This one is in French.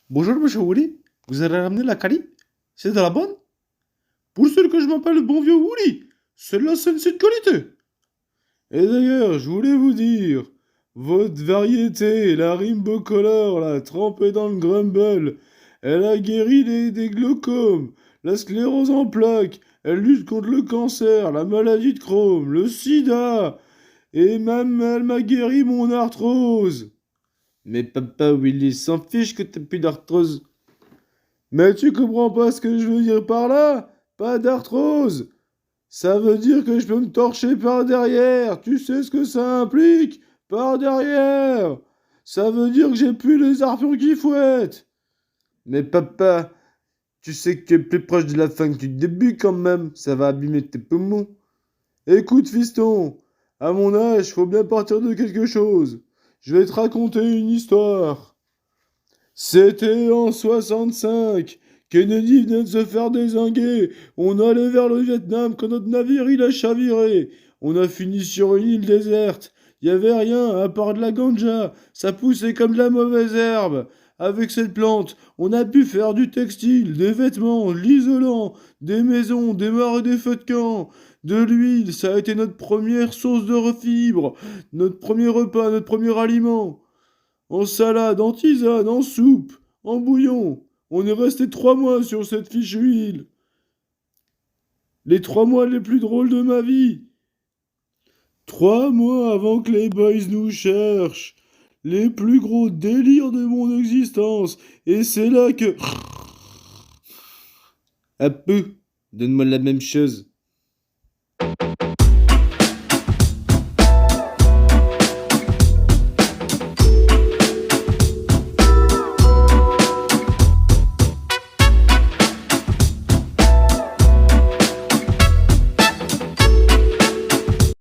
Bonjour, monsieur Woody. Vous avez ramené la cali? C'est de la bonne? Pour ceux que je m'appelle le bon vieux Woody, celle-là, c'est une qualité. Et d'ailleurs, je voulais vous dire, votre variété, la Rimbo Color, là, trempée dans le Grumble, elle a guéri des glaucomes, la sclérose en plaques, elle lutte contre le cancer, la maladie de Crohn, le sida, et même elle m'a guéri mon arthrose. Mais papa Willy s'en fiche que t'aies plus d'arthrose. Mais tu comprends pas ce que je veux dire par là? Pas d'arthrose. Ça veut dire que je peux me torcher par derrière. Tu sais ce que ça implique? Par derrière. Ça veut dire que j'ai plus les arpions qui fouettent. Mais papa, tu sais que tu es plus proche de la fin que du début quand même. Ça va abîmer tes poumons. Écoute, fiston, à mon âge, faut bien partir de quelque chose. Je vais te raconter une histoire. C'était en 65. Kennedy venait de se faire dézinguer. On allait vers le Vietnam quand notre navire il a chaviré. On a fini sur une île déserte. Y avait rien à part de la ganja. Ça poussait comme de la mauvaise herbe. Avec cette plante, on a pu faire du textile, des vêtements, de l'isolant, des maisons, des mares et des feux de camp. De l'huile, ça a été notre première source de fibre, notre premier repas, notre premier aliment. En salade, en tisane, en soupe, en bouillon. On est resté 3 mois sur cette fichue île. Les 3 mois les plus drôles de ma vie. 3 mois avant que les boys nous cherchent. Les plus gros délires de mon existence. Et c'est là que... Un peu. Donne-moi la même chose.